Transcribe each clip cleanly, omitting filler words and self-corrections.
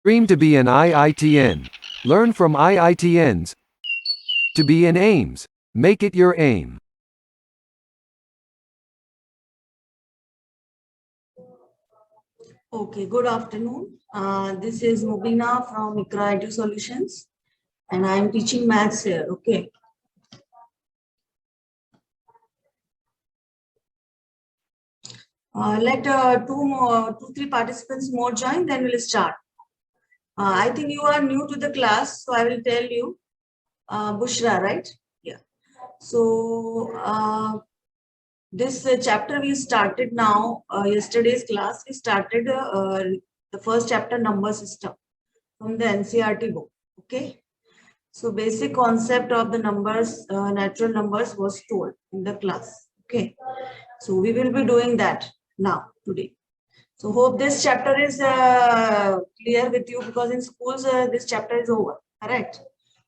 Dream to be an IITN. Learn from IITNs. To be an AIMS. Make it your aim. Okay, good afternoon. This is Mubina from ICRA Edu Solutions, and I am teaching maths here. Okay. Let two, three participants more join, then we'll start. I think you are new to the class, so I will tell you. Bushra, right? Yeah. So this chapter we started now. Yesterday's class we started the first chapter, number system, from the NCERT book. Okay. So basic concept of the numbers, natural numbers was told in the class. Okay. So we will be doing that now today. So hope this chapter is clear with you, because in schools this chapter is over. Correct.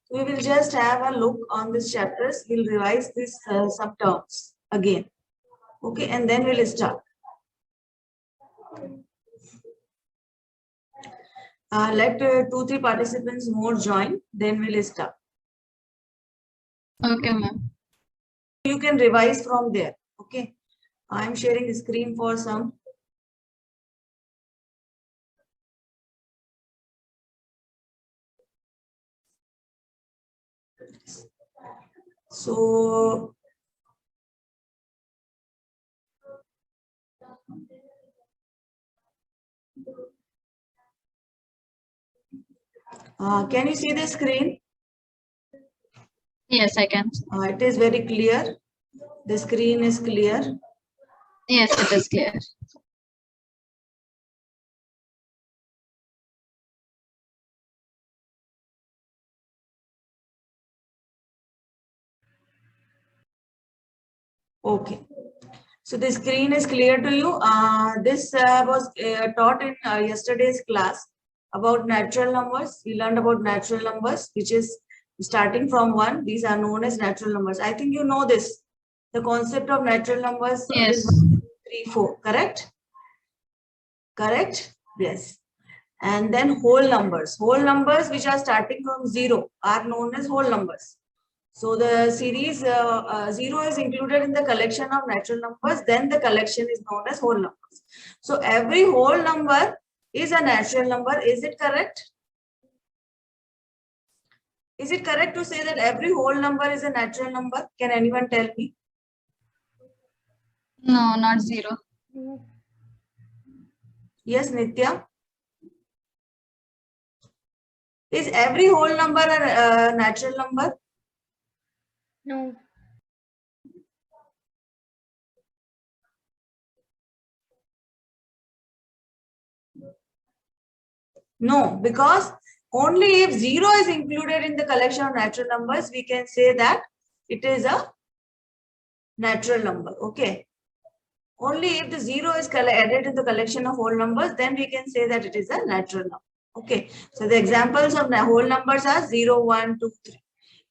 So we will just have a look on these chapters. We'll revise this some terms again. Okay, and then we'll start. Let two, three participants more join, then we'll start. Okay, ma'am. You can revise from there. Okay. I'm sharing the screen for some. So can you see the screen? Yes, I can. It is very clear. The screen is clear. Yes, it is clear. Okay. So the screen is clear to you. This was taught in yesterday's class about natural numbers. We learned about natural numbers, which is starting from 1. These are known as natural numbers. I think you know this. The concept of natural numbers Yes. is 1, 2, 3, 4. Correct? Correct? Yes. And then whole numbers. Whole numbers which are starting from 0 are known as whole numbers. So the series 0 is included in the collection of natural numbers, then the collection is known as whole numbers. So every whole number is a natural number. Is it correct? Is it correct to say that every whole number is a natural number? Can anyone tell me? No, not 0. Yes, Nitya? Is every whole number a natural number? No. No, because only if 0 is included in the collection of natural numbers, we can say that it is a natural number. Okay. Only if the 0 is added to the collection of whole numbers, then we can say that it is a natural number. Okay. So the examples of whole numbers are 0, 1, 2, 3.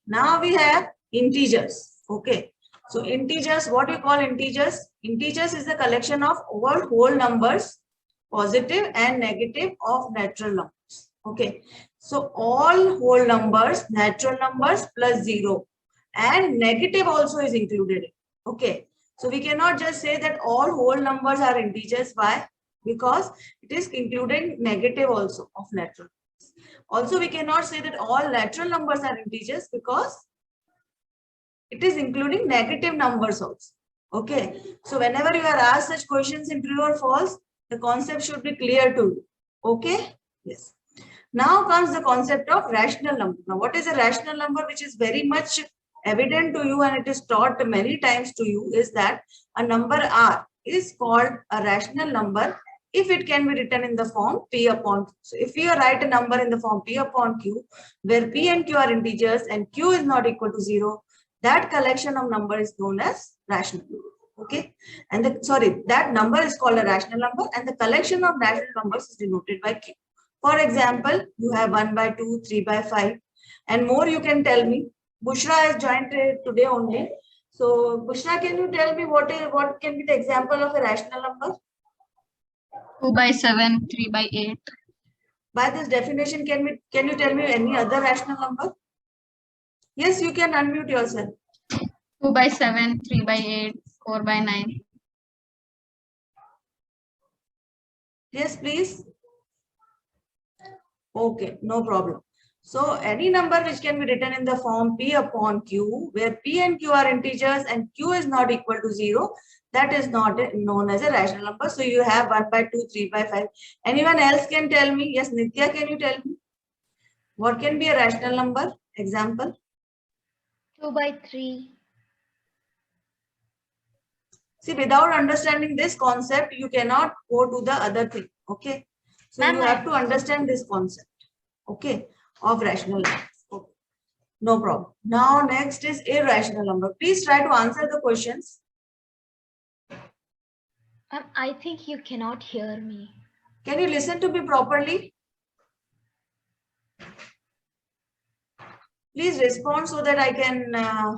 Now we have integers. Okay. So integers, what you call integers? Integers is the collection of all whole numbers, positive and negative, of natural numbers. Okay. So all whole numbers, natural numbers plus 0, and negative also is included. Okay. So we cannot just say that all whole numbers are integers. Why? Because it is including negative also of natural numbers. Also, we cannot say that all natural numbers are integers, because it is including negative numbers also. Okay. So whenever you are asked such questions in true or false, the concept should be clear to you. Okay. Yes. Now comes the concept of rational number. Now, what is a rational number, which is very much evident to you and it is taught many times to you, is that a number R is called a rational number if it can be written in the form P upon Q. So if you write a number in the form P upon Q, where P and Q are integers and Q is not equal to 0, that collection of number is known as rational number. Okay. And that number is called a rational number, and the collection of rational numbers is denoted by Q. For example, you have 1 by 2, 3 by 5, and more you can tell me. Bushra has joined today only. So Bushra, can you tell me what can be the example of a rational number? 2 by 7, 3 by 8. By this definition, can you tell me any other rational number? Yes, you can unmute yourself. 2 by 7, 3 by 8, 4 by 9. Yes, please. Okay, no problem. So any number which can be written in the form P upon Q, where P and Q are integers and Q is not equal to 0, that is not known as a rational number. So you have 1 by 2, 3 by 5. Anyone else can tell me? Yes, Nitya, can you tell me? What can be a rational number? Example? 2 by 3. See, without understanding this concept, you cannot go to the other thing. Okay. So you have to understand this concept. Okay. Of rational numbers. Okay. No problem. Now next is irrational number. Please try to answer the questions. I think you cannot hear me. Can you listen to me properly? Please respond so that I can I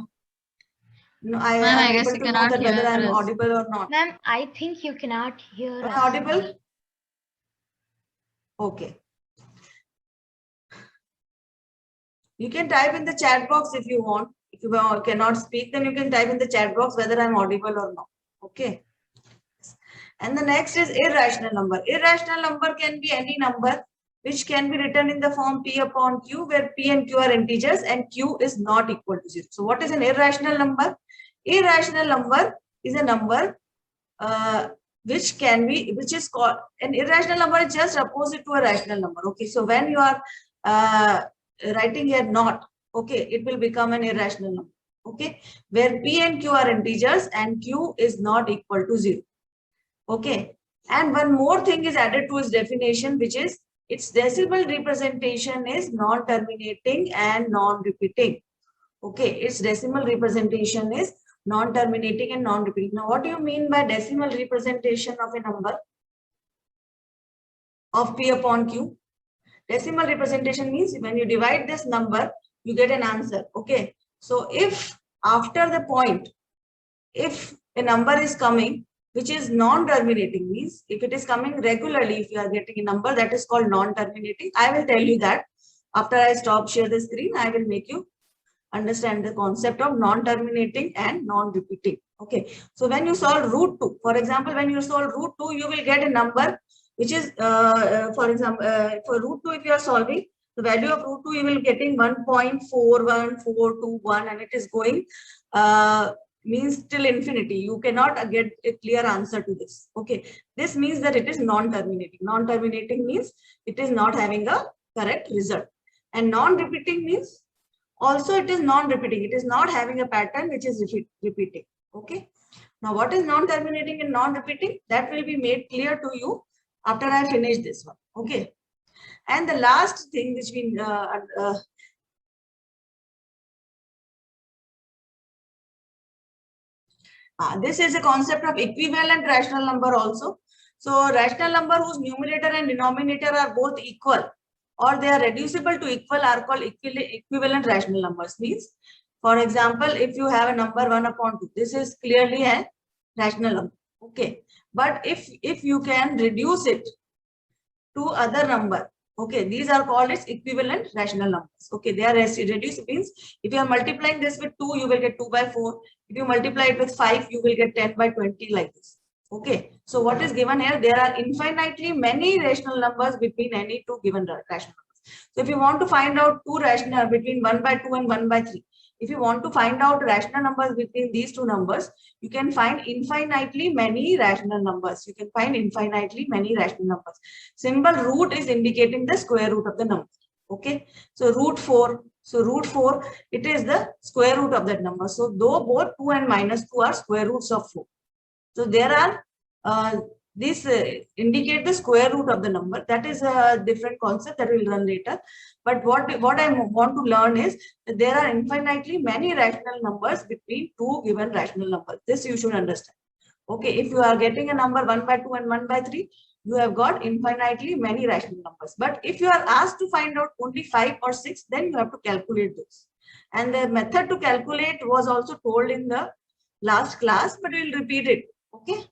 am guess able you to know cannot that whether I am hear us. audible or not. Ma'am, I think you cannot hear Am us. I audible? Okay. You can type in the chat box if you want. If you cannot speak, then you can type in the chat box whether I'm audible or not. Okay. And the next is irrational number. Irrational number can be any number which can be written in the form P upon Q, where P and Q are integers and Q is not equal to 0. So what is an irrational number? Irrational number is a number which is called an irrational number is just opposite to a rational number. Okay, so when you are writing here not, okay, it will become an irrational number. Okay, where P and Q are integers and Q is not equal to 0. Okay, and one more thing is added to its definition, which is its decimal representation is non-terminating and non-repeating. Okay, its decimal representation is non-terminating and non-repeating. Now, what do you mean by decimal representation of a number of P upon Q? Decimal representation means when you divide this number, you get an answer. Okay, so if after the point, if a number is coming which is non-terminating, means if it is coming regularly, if you are getting a number that is called non-terminating, I will tell you that after I stop share the screen, I will make you understand the concept of non-terminating and non-repeating. Okay, so when you solve root 2, for example, when you solve root 2, you will get a number which is, for example, for root 2, if you are solving, the value of root 2, you will getting 1.41421 and it is going, means till infinity. You cannot get a clear answer to this. Okay, this means that it is non-terminating. Non-terminating means it is not having a correct result. And non-repeating means also it is non-repeating. It is not having a pattern which is repeating. Okay. Now, what is non-terminating and non-repeating? That will be made clear to you after I finish this one. Okay. And the last thing which we this is a concept of equivalent rational number also. So rational number whose numerator and denominator are both equal or they are reducible to equal are called equivalent rational numbers. Means, for example, if you have a number 1 upon 2, this is clearly a rational number. Okay, but if you can reduce it to other number, okay, these are called as equivalent rational numbers. Okay, they are reduced means if you are multiplying this with 2, you will get 2 by 4. If you multiply it with 5, you will get 10 by 20 like this. Okay, so what is given here? There are infinitely many rational numbers between any two given rational numbers. So if you want to find out two rational between 1 by 2 and 1 by 3, if you want to find out rational numbers between these two numbers, you can find infinitely many rational numbers. You can find infinitely many rational numbers. Symbol root is indicating the square root of the number. Okay, so root 4. So root 4, it is the square root of that number. So though both 2 and minus 2 are square roots of 4. So there are these indicate the square root of the number. That is a different concept that we'll learn later. But what I want to learn is that there are infinitely many rational numbers between two given rational numbers. This you should understand. Okay, if you are getting a number 1 by 2 and 1 by 3, you have got infinitely many rational numbers. But if you are asked to find out only 5 or 6, then you have to calculate those. And the method to calculate was also told in the last class, but we'll repeat it. Okay.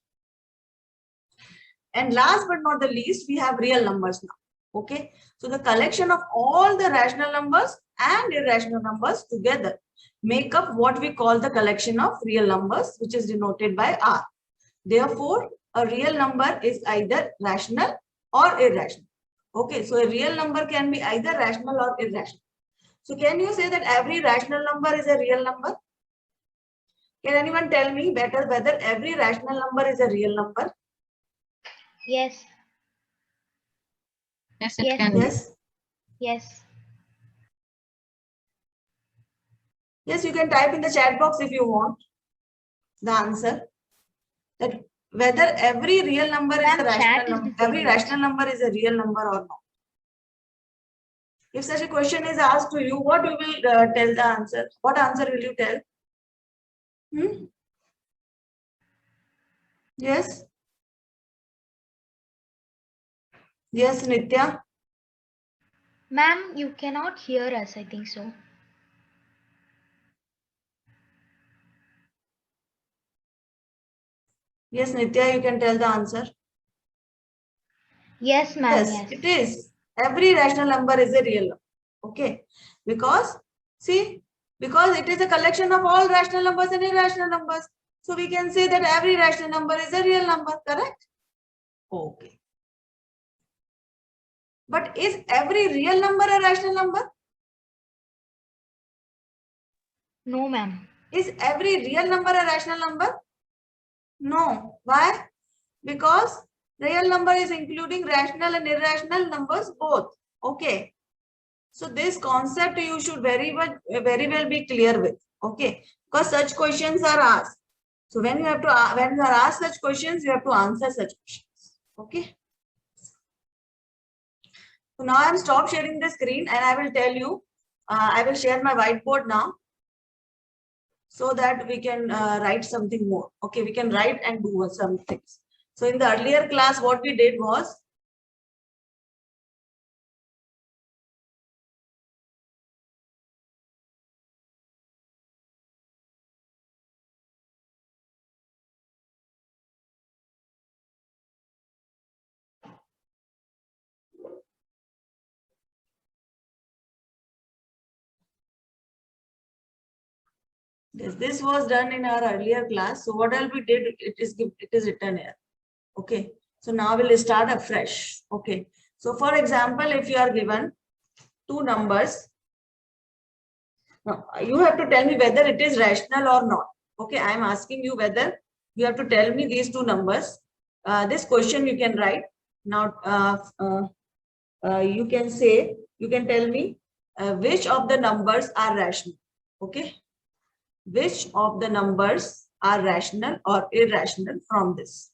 And last but not the least, we have real numbers now. Okay, so the collection of all the rational numbers and irrational numbers together make up what we call the collection of real numbers, which is denoted by R. Therefore, a real number is either rational or irrational. Okay, so a real number can be either rational or irrational. So can you say that every rational number is a real number? Can anyone tell me better whether every rational number is a real number? Yes. Yes, it Yes. can be. Yes. Yes. Yes, you can type in the chat box if you want the answer. That whether every real number is a Ma'am, rational chat is number, every disabled. rational number is a real number or not. If such a question is asked to you, what you will tell the answer? What answer will you tell? Yes. Yes, Nitya. Ma'am, you cannot hear us, I think so. Yes, Nitya, you can tell the answer. Yes, ma'am. Yes, it is. Every rational number is a real number. Okay. Because, see, because it is a collection of all rational numbers and irrational numbers. So we can say that every rational number is a real number, correct? Okay. But is every real number a rational number? No, ma'am. Is every real number a rational number? No. Why? Because real number is including rational and irrational numbers both. Okay. So this concept you should very well be clear with. Okay. Because such questions are asked. So when you have to when you are asked such questions, you have to answer such questions. Okay. So now I'm stop sharing the screen and I will tell you. I will share my whiteboard now, so that we can write something more. Okay, we can write and do some things. So in the earlier class, what we did was, this was done in our earlier class. So what else we did, it is written here. Okay, so now we'll start afresh. Okay, so for example, if you are given two numbers, now you have to tell me whether it is rational or not. Okay, I am asking you whether you have to tell me these two numbers. This question you can write now. You can say, you can tell me which of the numbers are rational. Okay, which of the numbers are rational or irrational from this?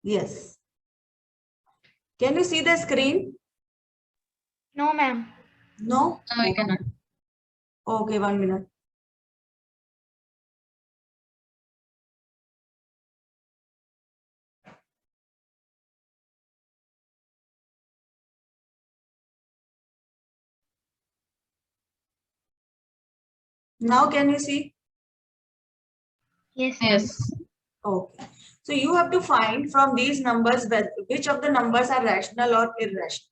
Yes. Can you see the screen? No, ma'am. No? No, I cannot. Okay, 1 minute. Now can you see? Yes, ma'am. Yes. Okay. So you have to find from these numbers which of the numbers are rational or irrational.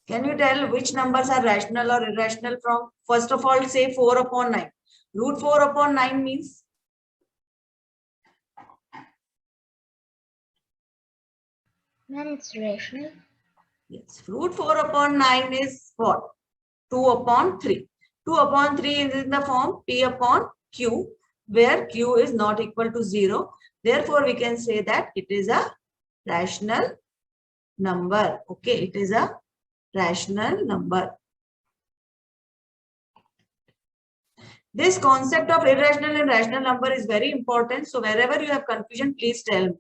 Can you tell which numbers are rational or irrational from? First of all, say 4 upon 9. Root 4 upon 9 means? Ma'am, it's rational. Yes. Root 4 upon 9 is what? 2 upon 3. 2 upon 3 is in the form P upon Q, where Q is not equal to 0. Therefore, we can say that it is a rational number. Okay, it is a rational number. This concept of irrational and rational number is very important. So wherever you have confusion, please tell me.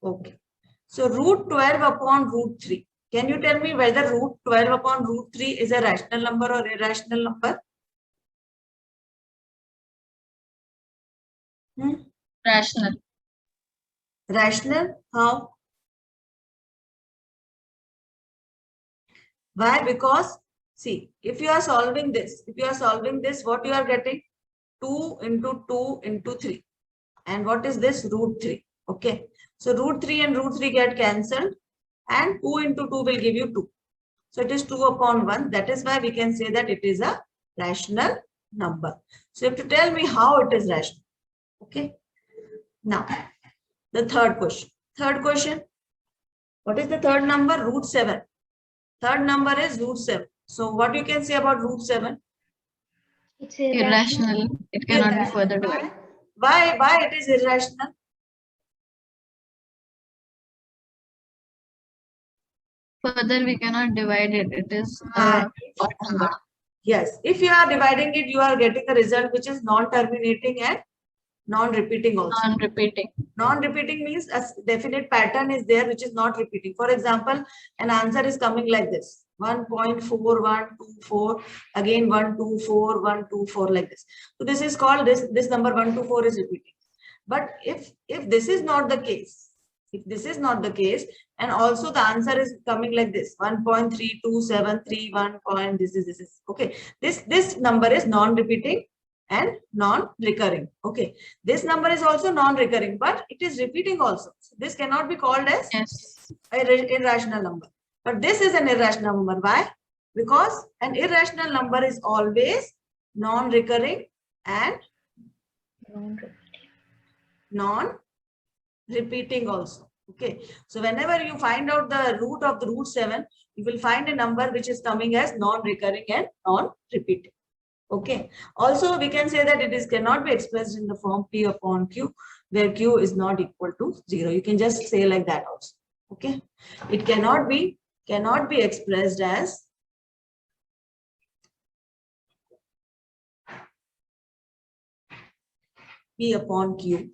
Okay. So root 12 upon root 3. Can you tell me whether root 12 upon root 3 is a rational number or irrational number? Rational. Rational? How? Why? Because see, if you are solving this, what you are getting? 2 into 2 into 3. And what is this? Root 3. Okay. So root 3 and root 3 get cancelled, and 2 into 2 will give you 2. So it is 2 upon 1. That is why we can say that it is a rational number. So you have to tell me how it is rational. Okay. Now, the third question. Third question. What is the third number? Root 7. Third number is root 7. So what you can say about root 7? It's Irrational. It cannot be further divided. Why it is irrational? Further, we cannot divide it. It is odd number. Yes. If you are dividing it, you are getting a result which is non-terminating and non-repeating also. Non-repeating. Non-repeating means a definite pattern is there which is not repeating. For example, an answer is coming like this: 1.4124, again 124, 124, like this. So this is called, this number 124 is repeating. But if this is not the case, and also the answer is coming like this: 1.3273, this is okay. This number is non-repeating and non-recurring. Okay, this number is also non-recurring, but it is repeating also. So this cannot be called as an irrational number. But this is an irrational number. Why? Because an irrational number is always non-recurring and non-repeating also. Okay, so whenever you find out the root of the root 7, you will find a number which is coming as non-recurring and non-repeating. Okay, also we can say that it is cannot be expressed in the form P upon Q, where Q is not equal to 0. You can just say like that also. Okay, it cannot be expressed as P upon Q,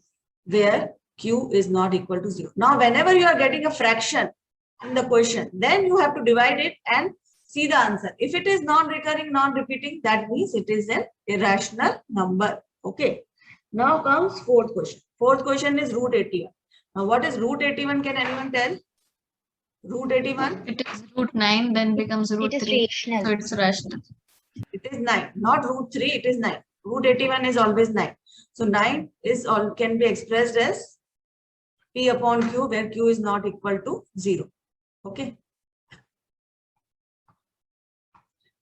where Q is not equal to 0. Now, whenever you are getting a fraction in the question, then you have to divide it and see the answer. If it is non-recurring, non-repeating, that means it is an irrational number. Okay. Now comes fourth question. Fourth question is root 81. Now, what is root 81? Can anyone tell? Root 81? It is root 9, then becomes root 3. So it's rational. It is 9, not root 3, it is 9. Root 81 is always 9. So 9 is all can be expressed as P upon Q, where Q is not equal to 0. Okay.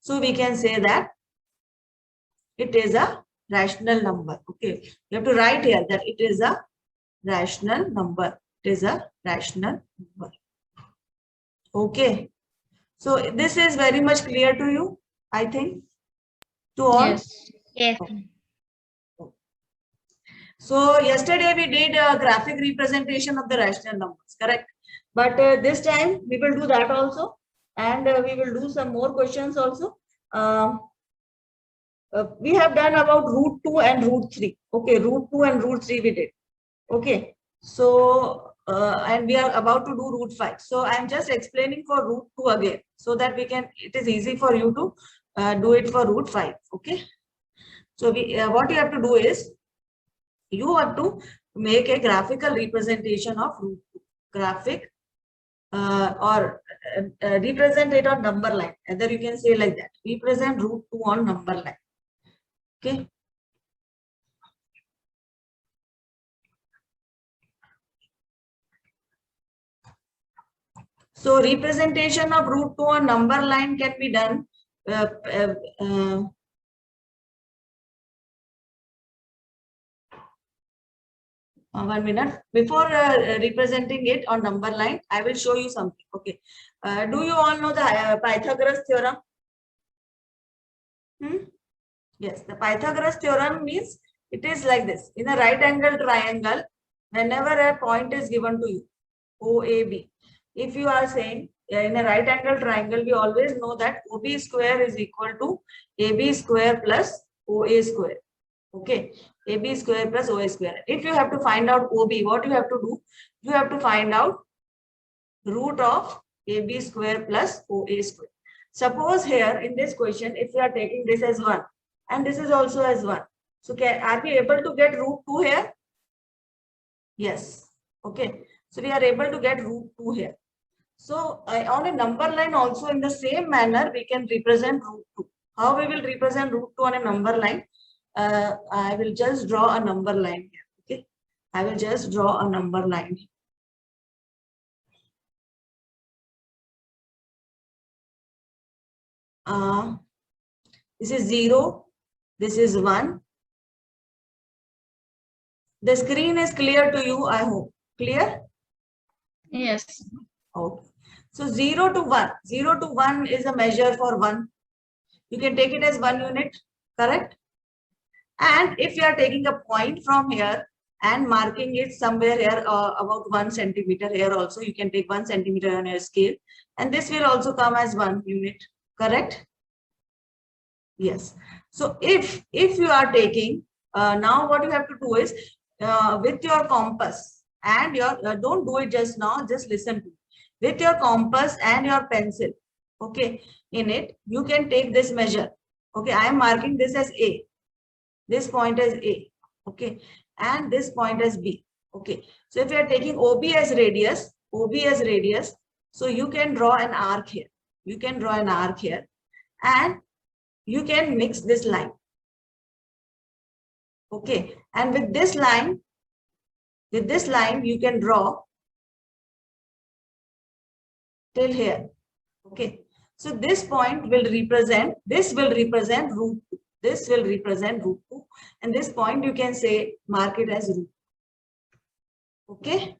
So we can say that it is a rational number. Okay. You have to write here that it is a rational number. It is a rational number. Okay. So this is very much clear to you, I think. To all? Yes. Yes. So yesterday we did a graphic representation of the rational numbers, correct? But this time we will do that also, and we will do some more questions also. We have done about root 2 and root 3. Okay, root 2 and root 3 we did. Okay, so and we are about to do root 5. So I am just explaining for root 2 again, so that we can, it is easy for you to do it for root 5. Okay, so we what you have to do is, you have to make a graphical representation of root 2. Graphic or represent it on number line. Either you can say like that. Represent root 2 on number line. Okay. So representation of root 2 on number line can be done. 1 minute. Before representing it on number line, I will show you something. Okay. Do you all know the Pythagoras theorem? Yes, the Pythagoras theorem means it is like this. In a right angle triangle, whenever a point is given to you, OAB, if you are saying in a right angle triangle, we always know that OB square is equal to AB square plus OA square. Okay, AB square plus OA square. If you have to find out OB, what you have to do? You have to find out root of AB square plus OA square. Suppose here in this question, if we are taking this as 1 and this is also as 1. So are we able to get root 2 here? Yes. Okay. So we are able to get root 2 here. So on a number line also in the same manner, we can represent root 2. How we will represent root 2 on a number line? I will just draw a number line here. Okay. I will just draw a number line here. This is 0. This is 1. The screen is clear to you, I hope. Clear? Yes. Okay. So 0 to 1. 0 to 1 is a measure for 1. You can take it as 1 unit, correct? And if you are taking a point from here and marking it somewhere here about 1 centimeter here also, you can take 1 centimeter on your scale. And this will also come as 1 unit, correct? Yes. So if you are taking, now what you have to do is with your compass and your, don't do it just now, just listen to me. With your compass and your pencil, okay, in it, you can take this measure. Okay, I am marking this as A. This point as A, okay, and this point as B, okay. So if you are taking OB as radius, so you can draw an arc here. You can draw an arc here, and you can mix this line, okay. And with this line, you can draw till here, okay. So this point will represent, this will represent root 2. This will represent root 2, and this point you can say mark it as root. Okay,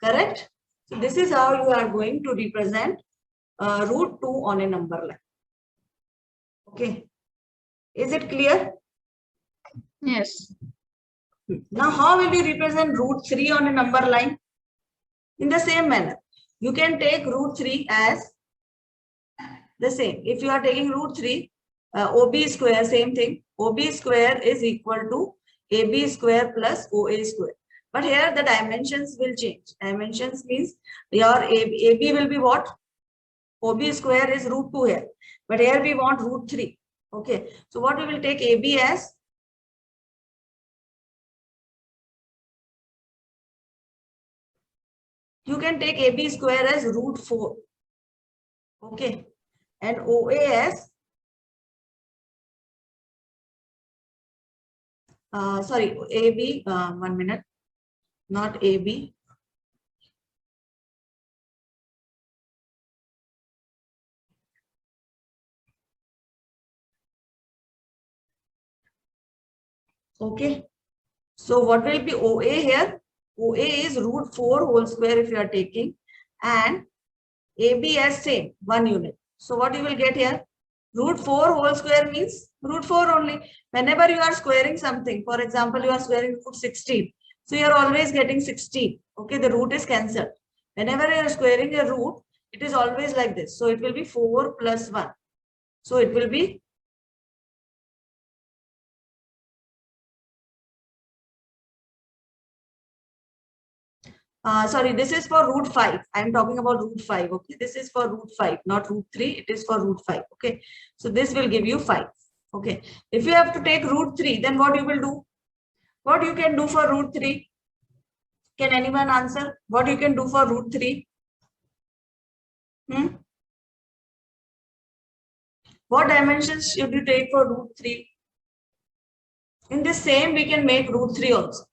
correct? So this is how you are going to represent root 2 on a number line. Okay, is it clear? Yes. Now, how will you represent root 3 on a number line? In the same manner, you can take root 3 as the same. If you are taking root 3, OB square, same thing. OB square is equal to AB square plus OA square. But here the dimensions will change. Dimensions means your AB will be what? OB square is root 2 here. But here we want root 3. Okay. So what we will take AB as? You can take AB square as root 4. Okay. And OA as sorry, AB, 1 minute, not AB. Okay. So what will be OA here? OA is root 4 whole square if you are taking, and AB as same, 1 unit. So what you will get here? Root 4 whole square means root 4 only. Whenever you are squaring something, for example, you are squaring root 16. So you are always getting 16. Okay, the root is cancelled. Whenever you are squaring a root, it is always like this. So it will be 4 plus 1. So it will be sorry, this is for root 5. I am talking about root 5. Okay, this is for root 5, not root 3. It is for root 5. Okay, so this will give you 5. Okay, if you have to take root 3, then what you will do? What you can do for root 3? Can anyone answer? What you can do for root 3? What dimensions should you take for root 3? In the same, we can make root 3 also.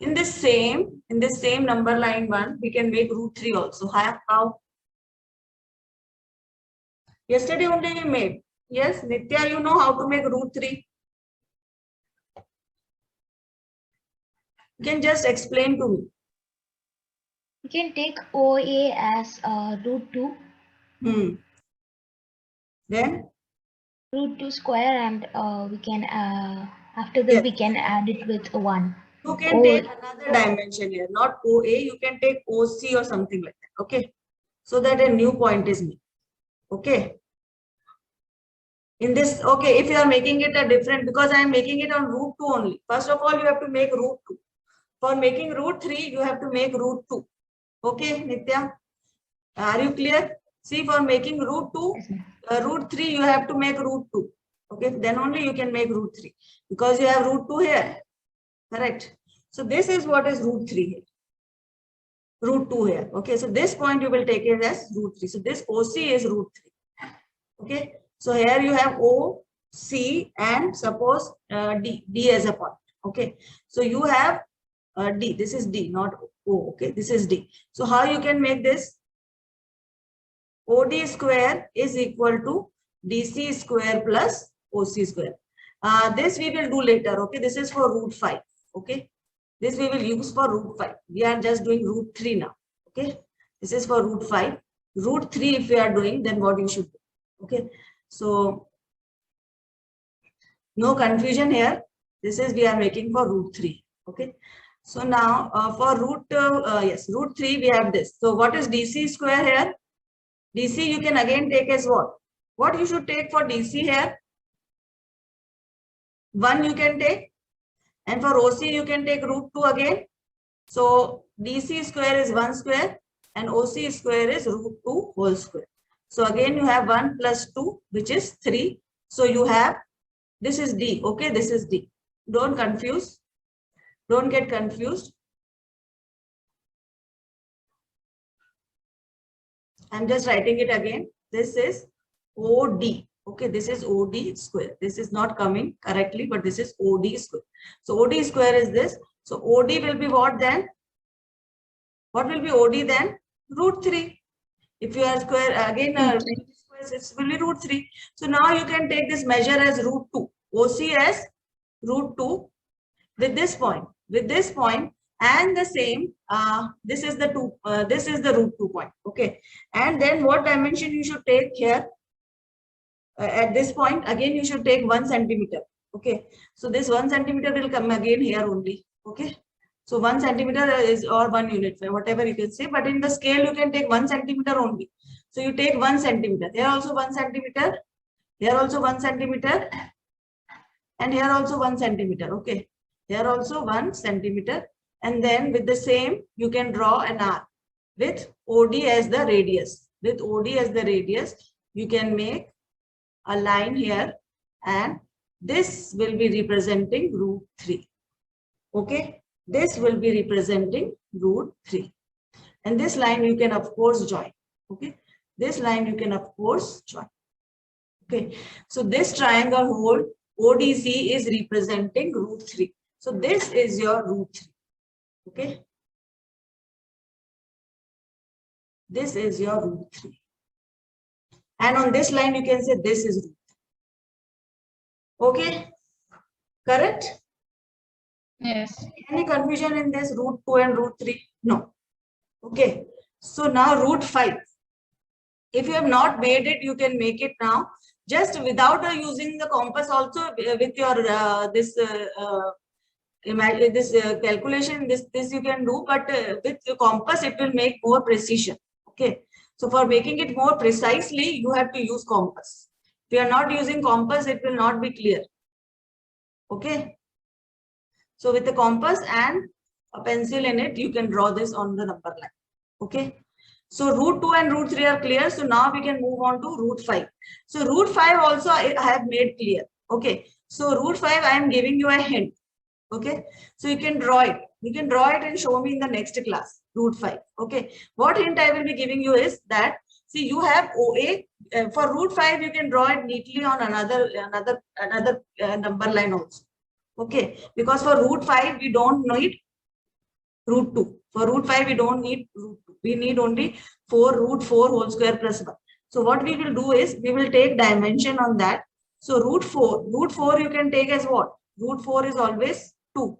In this same number line 1, we can make root 3 also. How? Yesterday only we made. Yes, Nitya, you know how to make root 3. You can just explain to me. You can take OA as root 2. Then? Root 2 square, and we can, after that, we can add it with 1. You can take another dimension here, not OA. You can take OC or something like that. Okay. So that a new point is made. Okay. In this, okay, if you are making it a different, because I am making it on root 2 only. First of all, you have to make root 2. For making root 3, you have to make root 2. Okay, Nitya? Are you clear? See, for making root 2, Yes, ma'am. root 3, you have to make root 2. Okay, then only you can make root 3. Because you have root 2 here. Correct. So this is what is root 3 here. Root 2 here. Okay, so this point you will take it as root 3. So this OC is root 3. Okay, so here you have O, C, and suppose D as a point. Okay, so you have D. This is D, not O. Okay, this is D. So how you can make this? OD square is equal to DC square plus OC square. This we will do later. Okay, this is for root 5. Okay, this we will use for root 5. We are just doing root 3 now. Okay, this is for root 5. Root 3 if we are doing, then what you should do. Okay, so no confusion here. This is we are making for root 3. Okay, so now for root root 3 we have this. So what is DC square here? DC you can again take as what? What you should take for DC here? 1 you can take, and for OC you can take root 2 again. So DC square is 1 square and OC square is root 2 whole square. So again you have 1 plus 2, which is 3. So you have, this is D. Okay, this is D. Don't confuse. Don't get confused. I'm just writing it again. This is OD. Okay, this is OD square. This is not coming correctly, but this is OD square. So OD square is this. So OD will be what then? What will be OD then? Root 3. If you are square again, it will be root 3. So now you can take this measure as root 2. OC as root 2 with this point. With this point and the same. This is the this is the root 2 point. Okay, and then what dimension you should take here? At this point again you should take 1 centimeter. Okay, so this 1 centimeter will come again here only. Okay, so 1 centimeter is or 1 unit, whatever you can say, but in the scale you can take 1 centimeter only. So you take 1 centimeter. Here also 1 centimeter. Here also 1 centimeter. And here also 1 centimeter. Okay, here also 1 centimeter. And then with the same you can draw an arc with OD as the radius. With OD as the radius you can make a line here, and this will be representing root 3. Okay, this will be representing root 3, and this line you can of course join. Okay, this line you can of course join. Okay, so this triangle whole ODC is representing root 3. So this is your root 3. Okay, this is your root 3. And on this line, you can say this is root. Okay, correct? Yes. Any confusion in this root 2 and root 3? No. Okay, so now root 5. If you have not made it, you can make it now. Just without using the compass also with your calculation, this you can do, but with the compass it will make more precision. Okay, so for making it more precisely you have to use compass. If you are not using compass, it will not be clear. Okay, so with the compass and a pencil in it you can draw this on the number line. Okay, so root 2 and root 3 are clear. So now we can move on to root 5. So root 5 also I have made clear. Okay, so root 5 I am giving you a hint. Okay, so you can draw it. You can draw it and show me in the next class. Root 5. Okay, what hint I will be giving you is that, see, you have OA. For root 5 you can draw it neatly on another number line also. Okay, because for root 5 we don't need root 2. For root 5 we don't need root 2. We need only root 4 whole square plus 1. So what we will do is we will take dimension on that. So root 4 you can take as what? Root 4 is always 2.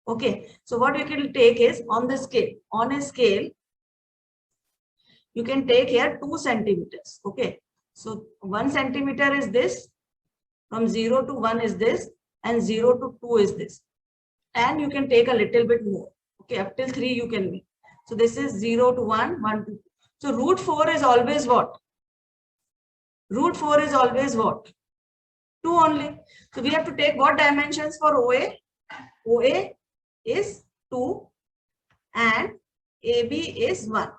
Okay, so what you can take is on the scale. On a scale, you can take here 2 centimeters. Okay, so 1 centimeter is this. From 0 to 1 is this, and 0 to 2 is this. And you can take a little bit more. Okay, up till 3 you can make. So this is 0 to 1, 1 to 2. So root 4 is always what? Root 4 is always what? 2 only. So we have to take what dimensions for OA? OA is 2 and AB is 1.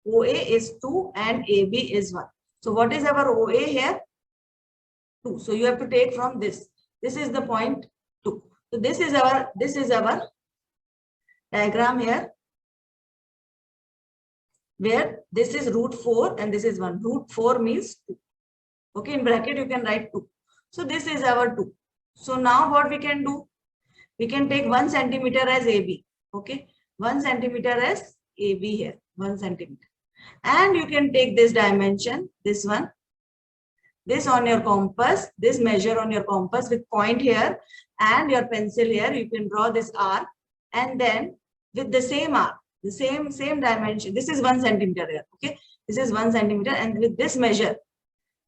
OA is 2 and AB is 1. So what is our OA here? 2. So you have to take from this. This is the point 2. So this is our diagram here, where this is root 4 and this is 1. Root 4 means 2. Okay, in bracket you can write 2. So this is our 2. So now what we can do? We can take 1 centimeter as AB. Okay, 1 centimeter as AB here, 1 centimeter. And you can take this dimension, this one, this on your compass, this measure on your compass with point here and your pencil here. You can draw this arc, and then with the same arc, the same dimension. This is 1 centimeter here. Okay, this is 1 centimeter, and with this measure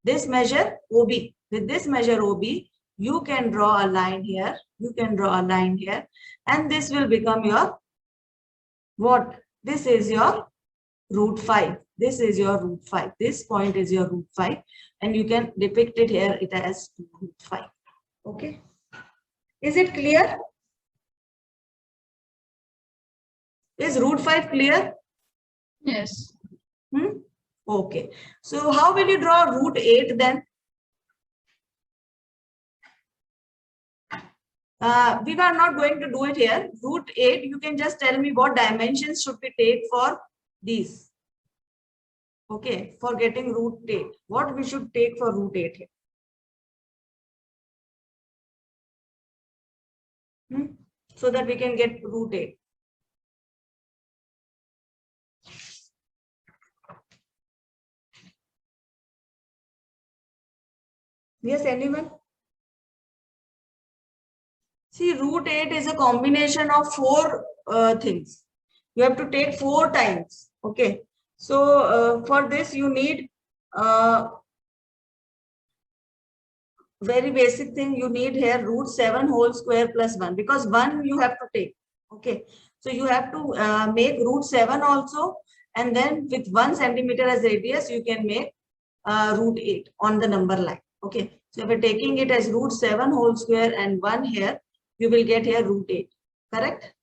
OB, with this measure OB, you can draw a line here. You can draw a line here, and this will become your what? This is your root 5. This is your root 5. This point is your root 5, and you can depict it here. It as root 5. Okay. Is it clear? Is root 5 clear? Yes. Okay. So how will you draw root 8 then? We were not going to do it here. Root 8, you can just tell me what dimensions should we take for these. Okay, for getting root 8. What we should take for root 8 here? So that we can get root 8. Yes, anyone? See, root 8 is a combination of 4 things. You have to take 4 times. Okay. So for this you need very basic thing. You need here root 7 whole square plus 1, because 1 you have to take. Okay. So you have to make root 7 also, and then with 1 centimeter as radius you can make root 8 on the number line. Okay. So if we're taking it as root 7 whole square and 1 here, you will get here root 8. Correct?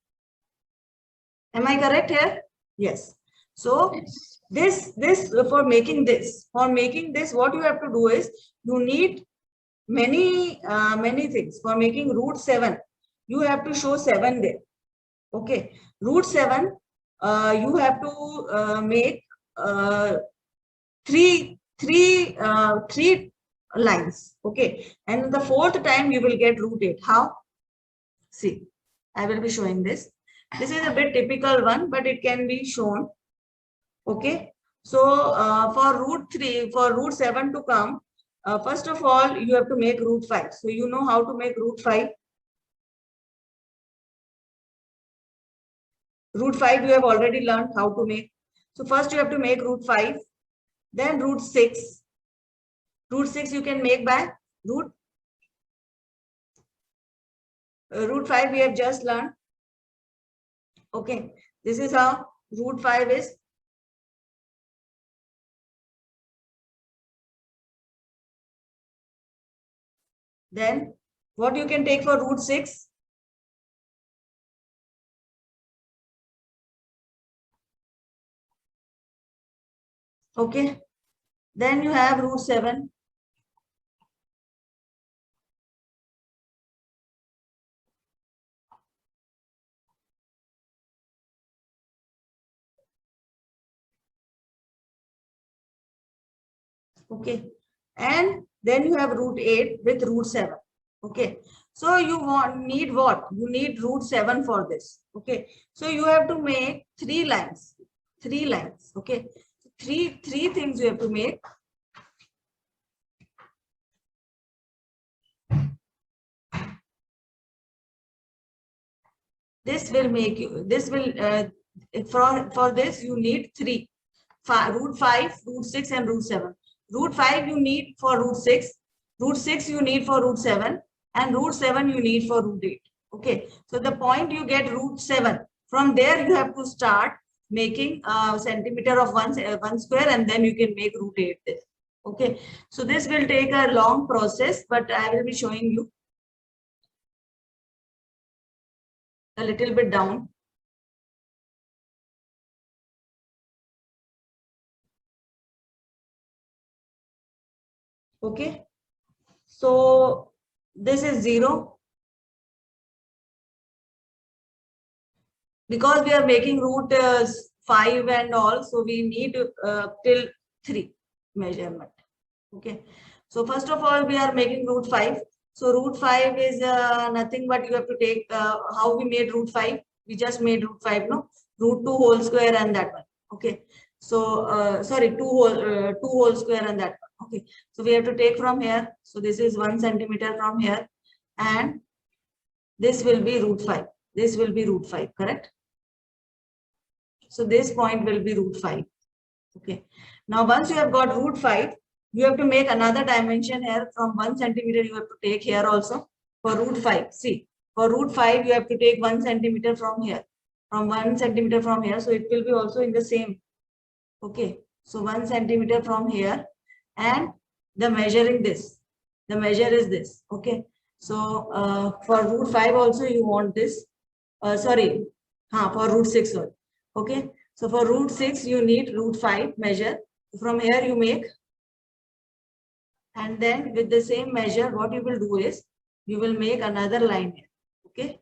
Am I correct here? Yes. So this for making this, what you have to do is you need many things. For making root 7, you have to show 7 there. Okay. Root 7, you have to make three lines. Okay. And the 4th time you will get root 8. How? See, I will be showing this. This is a bit typical one, but it can be shown. Okay. So for root 7 to come, first of all, you have to make root 5. So you know how to make root 5. Root 5 you have already learned how to make. So first you have to make root 5, then root 6. Root 6 you can make by root 5 we have just learned. Okay, this is how root 5 is. Then what you can take for root 6? Okay, then you have root 7. Okay, and then you have root 8 with root 7. Okay, so you need what? You need root 7 for this. Okay, so you have to make 3 lines. 3 lines. Okay, three things you have to make. This will make you, this will, for this you need 3. Root 5, root 6 and root 7. Root 5 you need for root 6. Root 6 you need for root 7. And root 7 you need for root 8. Okay. So the point you get root 7. From there you have to start making centimeter of 1 square, and then you can make root 8 there. Okay, so this will take a long process, but I will be showing you a little bit down. Okay, so this is 0. Because we are making root 5 and all, so we need till 3 measurement. Okay, so first of all, we are making root 5. So root 5 is nothing but you have to take how we made root 5. We just made root 5, no? Root 2 whole square and that one. Okay, so sorry, 2 whole square and that one. Okay, so we have to take from here. So this is 1 centimeter from here, and this will be root 5. This will be root 5, correct? So this point will be root 5. Okay. Now, once you have got root 5, you have to make another dimension here from 1 centimeter. You have to take here also for root 5. See, for root 5, you have to take 1 centimeter from here. From 1 centimeter from here. So it will be also in the same. Okay. So 1 centimeter from here, and the measuring this. The measure is this. Okay. So for root 5 also you want this. Sorry. For root 6. Sorry. Okay. So for root 6, you need root 5 measure. From here you make. And then with the same measure, what you will do is, you will make another line here. Okay.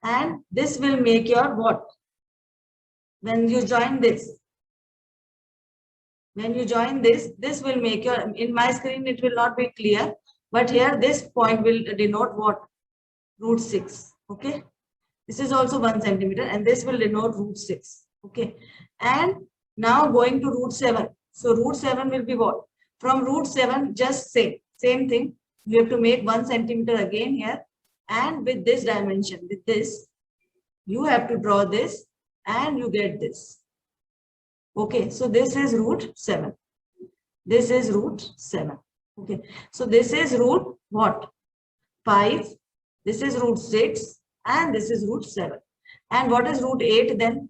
And this will make your what? When you join this. When you join this, this will make your, in my screen it will not be clear. But here this point will denote what? Root 6. Okay. This is also 1 centimeter, and this will denote root 6. Okay. And now going to root 7. So root 7 will be what? From root 7, just same thing. You have to make 1 centimeter again here. And with this dimension, with this, you have to draw this and you get this. Okay. So this is root 7. This is root 7. Okay. So this is root what? 5. This is root 6. And this is root 7. And what is root 8 then?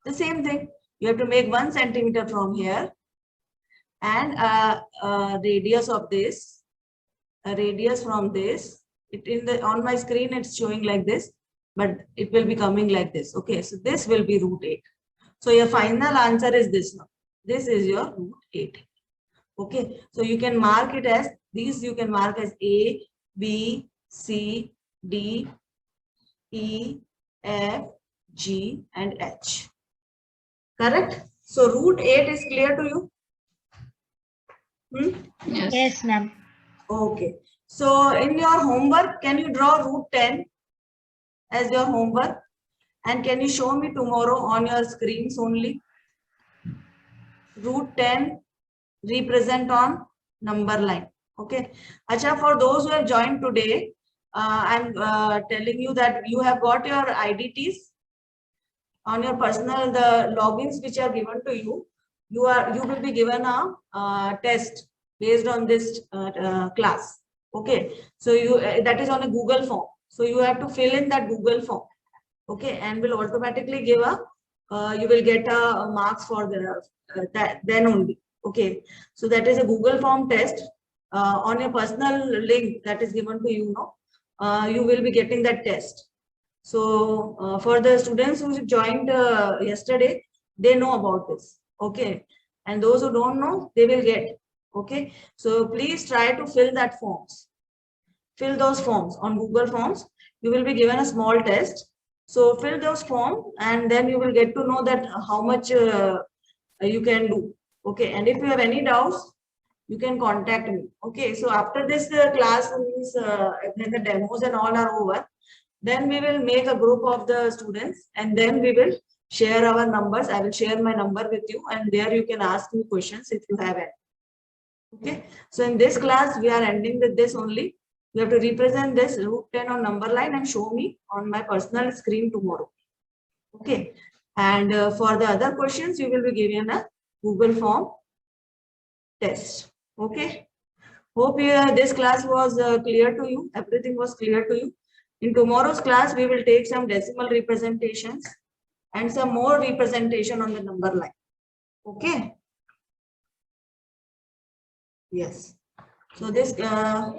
The same thing. You have to make 1 centimeter from here, and radius of this, a radius from this. On my screen it's showing like this, but it will be coming like this. Okay, so this will be root 8. So your final answer is this now. This is your root 8. Okay, so you can mark it as these. You can mark as A, B, C, D, E, F, G, and H. Correct? So root 8 is clear to you? Yes. Yes, ma'am. Okay. So in your homework, can you draw root 10 as your homework? And can you show me tomorrow on your screens only? Root 10 represent on number line. Okay. Acha, for those who have joined today, I'm telling you that you have got your IDTs on your personal, the logins which are given to you. You will be given a test based on this class. Okay. So that is on a Google form. So you have to fill in that Google form. Okay, and will automatically give you will get a marks for that then only. Okay, so that is a Google form test on your personal link that is given to you now. You will be getting that test. So for the students who joined yesterday, they know about this. Okay, and those who don't know, they will get. Okay, so please try to fill that forms. Fill those forms on Google Forms. You will be given a small test. So fill those forms, and then you will get to know that how much you can do. Okay, and if you have any doubts, you can contact me. Okay, so after this class, when the demos and all are over, then we will make a group of the students, and then we will share our numbers. I will share my number with you, and there you can ask me questions if you have any. Okay, so in this class, we are ending with this only. You have to represent this root 10 on number line and show me on my personal screen tomorrow. Okay. And for the other questions, you will be given a Google form test. Okay. Hope this class was clear to you. Everything was clear to you. In tomorrow's class, we will take some decimal representations. and some more representation on the number line. Okay. Yes. So this class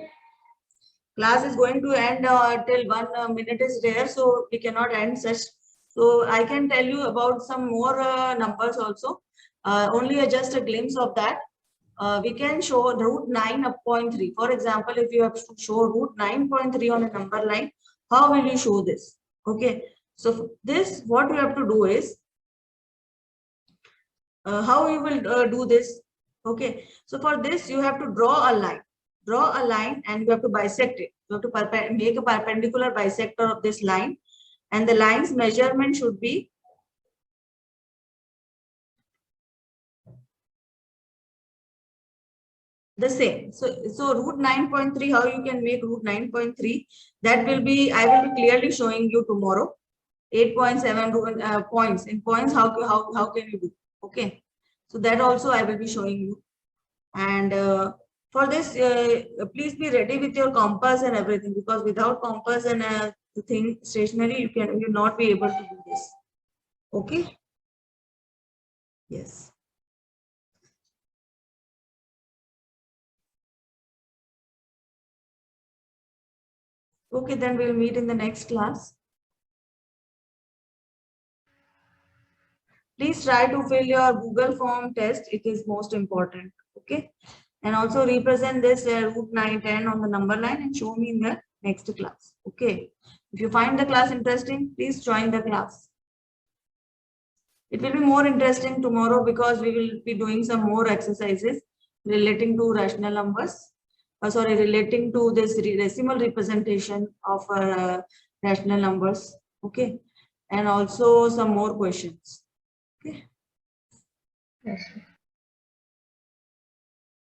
is going to end till 1 minute is there, so we cannot end such. So I can tell you about some more numbers also. Only just a glimpse of that. We can show root 9.3. For example, if you have to show root 9.3 on a number line, how will you show this? Okay. So for this, what you have to do is, how you will do this? Okay. So for this, you have to draw a line. Draw a line and you have to bisect it. You have to make a perpendicular bisector of this line, and the line's measurement should be the same. So root 9.3, how you can make root 9.3? That will be, I will be clearly showing you tomorrow. 8.7 points. In points, how can you do? Okay. So that also I will be showing you. And for this, please be ready with your compass and everything, because without compass and the thing stationary, you will not be able to do this. Okay. Yes. Okay, then we'll meet in the next class. Please try to fill your Google form test. It is most important. Okay. And also represent this root 9, 10 on the number line and show me in the next class. Okay. If you find the class interesting, please join the class. It will be more interesting tomorrow because we will be doing some more exercises relating to rational numbers. Relating to this decimal representation of rational numbers. Okay. And also some more questions. Okay. Yes, sir.